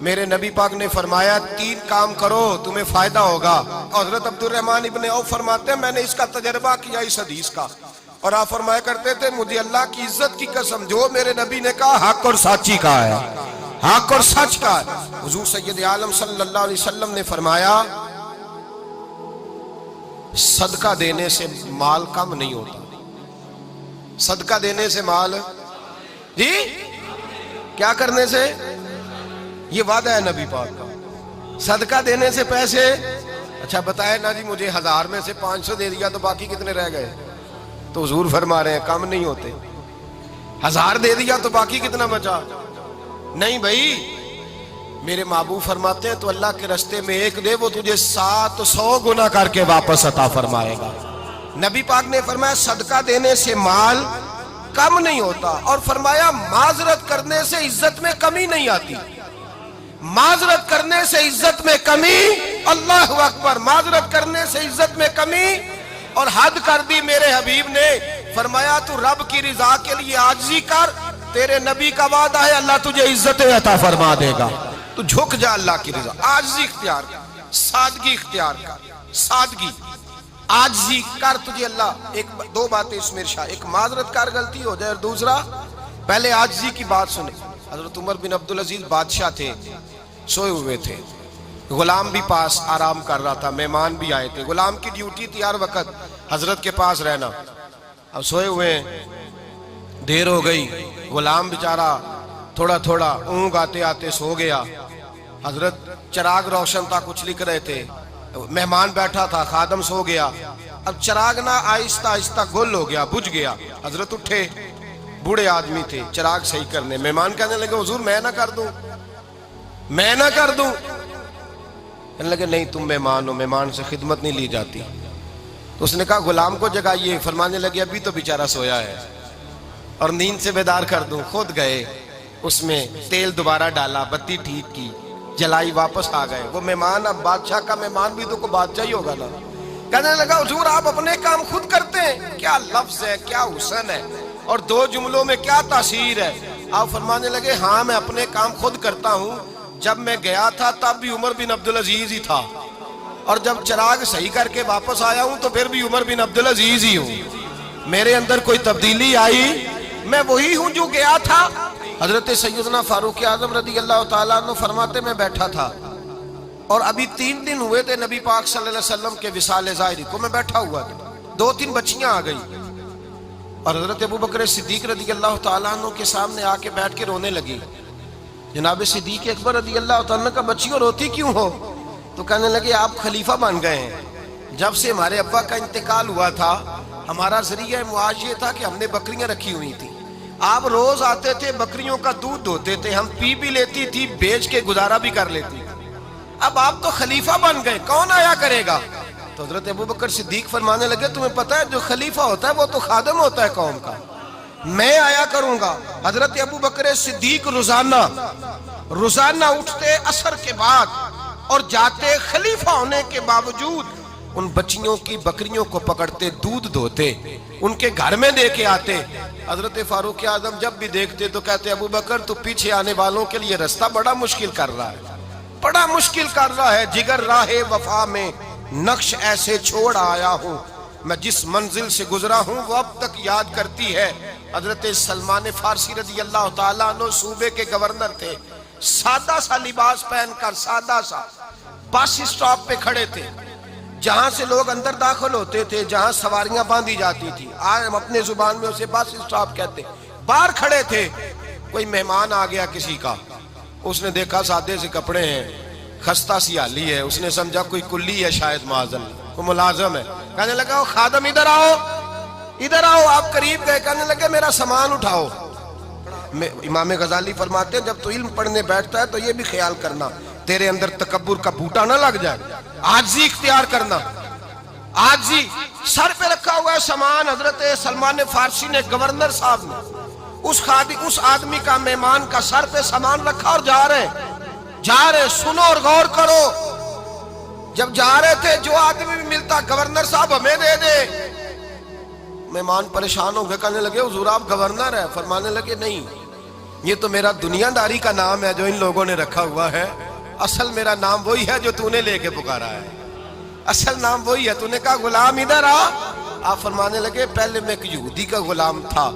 میرے نبی پاک نے فرمایا 3 کام کرو تمہیں فائدہ ہوگا. حضرت عبدالرحمن ابن عوف فرماتے ہیں میں نے اس کا تجربہ کیا اس حدیث کا, اور آپ فرمایا کرتے تھے مجھے اللہ کی عزت کی قسم جو میرے نبی نے کہا حق اور سچی کہا ہے, حق اور سچ کہا ہے. حضور سید عالم صلی اللہ علیہ وسلم نے فرمایا صدقہ دینے سے مال کم نہیں ہوتا. صدقہ دینے سے مال جی کیا کرنے سے, یہ وعدہ ہے نبی پاک کا. صدقہ دینے سے پیسے, اچھا بتائے نا جی مجھے 1000 میں سے 500 دے دیا تو باقی کتنے رہ گئے, تو حضور فرما رہے ہیں کم نہیں ہوتے. 1000 دے دیا تو باقی کتنا بچا, نہیں بھائی. میرے محبوب فرماتے ہیں تو اللہ کے رستے میں 1 دے وہ تجھے 700 گنا کر کے واپس عطا فرمائے گا. نبی پاک نے فرمایا صدقہ دینے سے مال کم نہیں ہوتا, اور فرمایا معذرت کرنے سے عزت میں کمی نہیں آتی. معذرت کرنے سے عزت میں کمی, اللہ اکبر, معذرت کرنے سے عزت میں کمی. اور حد کر دی میرے حبیب نے, فرمایا تو رب کی رضا کے لیے عاجزی کر, تیرے نبی کا وعدہ ہے اللہ تجھے عزت عطا فرما دے گا. تو جھک جا اللہ کی رضا, عاجزی اختیار کر, سادگی اختیار کر, سادگی عاجزی کر, تجھے اللہ 2 باتیں اس میں ارشاد, ایک معذرت کر غلطی ہو جائے, اور دوسرا پہلے عاجزی کی بات سنے. حضرت عمر بن عبدالعزیز بادشاہ تھے, سوئے ہوئے تھے, غلام بھی پاس آرام کر رہا تھا, مہمان بھی آئے تھے. غلام کی ڈیوٹی تھی ہر وقت حضرت کے پاس رہنا. اب سوئے ہوئے دیر ہو گئی, غلام بیچارہ تھوڑا تھوڑا اونگ آتے آتے سو گیا. حضرت چراغ روشن تھا, کچھ لکھ رہے تھے, مہمان بیٹھا تھا, خادم سو گیا. اب چراغ نہ آہستہ آہستہ گل ہو گیا, بجھ گیا. حضرت اٹھے, بوڑھے آدمی تھے, چراغ صحیح کرنے. مہمان کہنے لگے حضور میں نہ کر دوں, میں نہ کر دوں. کہنے لگے نہیں تم مہمان ہو, مہمان سے خدمت نہیں لی جاتی. تو اس نے کہا غلام کو جگائیے. فرمانے لگے ابھی تو بیچارہ سویا ہے اور نیند سے بیدار کر دوں. خود گئے, اس میں تیل دوبارہ ڈالا, بتی ٹھیک کی, جلائی, واپس آ گئے. وہ مہمان, اب بادشاہ کا مہمان بھی تو کوئی بادشاہ ہی ہوگا نا. کہنے لگا حضور آپ اپنے کام خود کرتے ہیں, کیا لفظ ہے, کیا حسن ہے, اور 2 جملوں میں کیا تاثیر ہے. آپ فرمانے لگے ہاں میں اپنے کام خود کرتا ہوں. جب میں گیا تھا تب بھی عمر بن عبدالعزیز ہی تھا, اور جب چراغ صحیح کر کے واپس آیا ہوں تو پھر بھی عمر بن عبدالعزیز ہی ہوں. میرے اندر کوئی تبدیلی آئی, میں وہی ہوں جو گیا تھا. حضرت سیدنا فاروق اعظم رضی اللہ تعالیٰ عنہ فرماتے میں بیٹھا تھا, اور ابھی 3 دن ہوئے تھے نبی پاک صلی اللہ علیہ وسلم کے وصال ظاہری کو. میں بیٹھا ہوا تھا, 2-3 بچیاں آ گئی, اور حضرت ابو بکر صدیق رضی اللہ تعالیٰ عنہ کے سامنے آ کے بیٹھ کے رونے لگی. جناب صدیق اکبر رضی اللہ تعالیٰ عنہ کا بچیوں روتی کیوں ہو؟ تو کہنے لگے آپ خلیفہ بن گئے ہیں. جب سے ہمارے ابا کا انتقال ہوا تھا ہمارا ذریعہ معاش یہ تھا کہ ہم نے بکریاں رکھی ہوئی تھی. آپ روز آتے تھے, بکریوں کا دودھ دھوتے تھے, ہم پی بھی لیتی تھی, بیچ کے گزارا بھی کر لیتی. اب آپ تو خلیفہ بن گئے, کون آیا کرے گا؟ تو حضرت ابو بکر صدیق فرمانے لگے تمہیں پتہ ہے جو خلیفہ ہوتا ہے وہ تو خادم ہوتا ہے قوم کا, میں آیا کروں گا. حضرت ابو بکر صدیق روزانہ اٹھتے عصر کے بعد اور جاتے, خلیفہ ہونے کے باوجود ان بچیوں کی بکریوں کو پکڑتے, دودھ دھوتے, ان کے گھر میں دے کے آتے. حضرت فاروق اعظم جب بھی دیکھتے تو کہتے ابو بکر تو پیچھے آنے والوں کے لیے رستہ بڑا مشکل کر رہا ہے, بڑا مشکل کر رہا ہے. جگر راہ وفا میں نقش ایسے چھوڑ آیا ہوں, میں جس منزل سے گزرا ہوں وہ اب تک یاد کرتی ہے. حضرت سلمان فارسی رضی اللہ تعالیٰ عنہ صوبے کے گورنر تھے, سادہ سا لباس پہن کر, سادہ سا, بس اسٹاپ پہ کھڑے تھے, جہاں سے لوگ اندر داخل ہوتے تھے, جہاں سواریاں باندھی جاتی تھی, آج ہم اپنے زبان میں اسے بس اسٹاپ کہتے. باہر کھڑے تھے, کوئی مہمان آ گیا کسی کا, اس نے دیکھا سادے سے کپڑے ہیں, خستہ سی حالی ہے, اس نے سمجھا کوئی کلی ہے شاید, معاذ اللہ کوئی ملازم ہے. کہنے لگا خادم ادھر آؤ, ادھر آؤ. آپ قریب گئے, کہنے لگے میرا سامان اٹھاؤ. امام غزالی فرماتے ہیں جب تو علم پڑھنے بیٹھتا ہے تو یہ بھی خیال کرنا تیرے اندر تکبر کا بوٹا نہ لگ جائے, عاجزی اختیار کرنا. عاجزی, سر پہ رکھا ہوا ہے سامان. حضرت سلمان فارسی نے, گورنر صاحب نے, اس آدمی کا, مہمان کا سر پہ سامان رکھا اور جا رہے. سنو اور غور کرو. جب جا رہے تھے جو آدمی بھی ملتا گورنر صاحب ہمیں دے دے. مہمان پریشان ہو گئے, کہنے لگے حضور آپ گورنر ہیں؟ فرمانے لگے نہیں, یہ تو میرا دنیا داری کا نام ہے جو ان لوگوں نے رکھا ہوا ہے، اصل میرا نام وہی ہے جو تو نے لے کے پکارا ہے، اصل نام وہی ہے۔ تو نے کہا غلام ادھر آ، آپ فرمانے لگے پہلے میں ایک یہودی کا غلام تھا،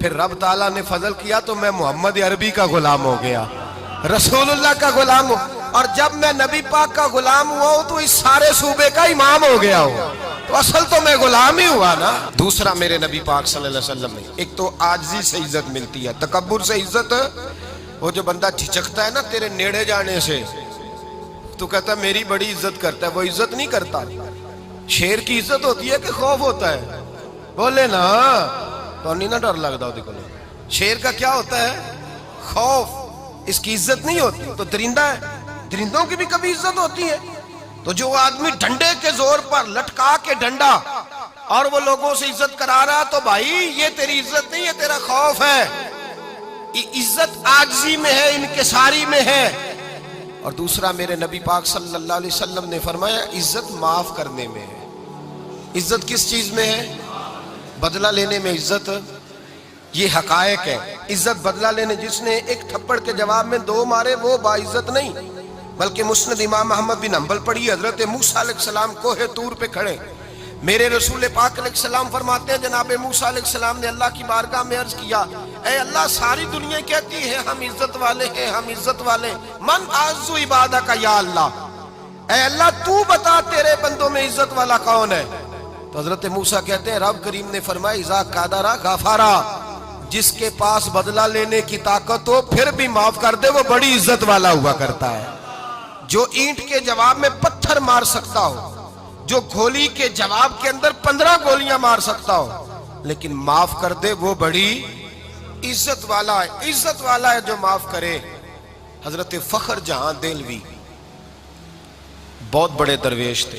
پھر رب تعالیٰ نے فضل کیا تو میں محمد عربی کا غلام ہو گیا، رسول اللہ کا غلام ہوں، اور جب میں نبی پاک کا غلام ہوا ہوں تو اس سارے صوبے کا امام ہو گیا ہوں، تو اصل تو میں غلام ہی ہوا نا۔ دوسرا میرے نبی پاک صلی اللہ علیہ وسلم نے ایک تو عاجزی سے عزت ملتی ہے، تکبر سے عزت، وہ جو بندہ جھجکتا ہے نا تیرے نیڑے جانے سے، تو کہتا ہے میری بڑی عزت کرتا ہے، وہ عزت نہیں کرتا۔ شیر کی عزت ہوتی ہے کہ خوف ہوتا ہے؟ بولے نا، تو نہیں نہ ڈر لگتا ہوتی کو۔ شیر کا کیا ہوتا ہے؟ خوف، اس کی عزت نہیں ہوتی۔ تو درندہ ہے، درندوں کی بھی کبھی عزت ہوتی ہے؟ تو جو آدمی ڈنڈے کے زور پر لٹکا کے ڈنڈا اور وہ لوگوں سے عزت کرا رہا، تو بھائی یہ تیری عزت نہیں، یہ تیرا خوف ہے۔ عزت عاجزی میں ہے، انکساری میں ہے۔ اور دوسرا میرے نبی پاک صلی اللہ علیہ وسلم نے فرمایا عزت معاف کرنے میں ہے۔ عزت کس چیز میں ہے؟ بدلہ لینے میں عزت، یہ حقائق ہے۔ عزت بدلہ لینے، جس نے ایک تھپڑ کے جواب میں 2 مارے وہ باعزت نہیں، بلکہ مسند امام احمد بن حنبل پڑھی، حضرت موسیٰ علیہ السلام کوہ طور پہ کھڑے، میرے رسول پاک علیہ السلام فرماتے ہیں جناب موسیٰ علیہ السلام نے اللہ کی بارگاہ میں عرض کیا، اے اللہ ساری دنیا کہتی ہے ہم عزت والے ہیں، ہم عزت والے، من اعز عبادک یا اللہ، اے اللہ تو بتا تیرے بندوں میں عزت والا کون ہے؟ تو حضرت موسیٰ کہتے ہیں رب کریم نے فرمایا اذا قادر غفارا، جس کے پاس بدلہ لینے کی طاقت ہو پھر بھی معاف کر دے وہ بڑی عزت والا ہوا کرتا ہے۔ جو اینٹ کے جواب میں پتھر مار سکتا ہو، جو گولی کے جواب کے اندر 15 گولیاں مار سکتا ہو لیکن معاف کر دے وہ بڑی عزت والا ہے۔ عزت والا ہے جو معاف کرے۔ حضرت فخر جہاں دہلوی بہت بڑے درویش تھے۔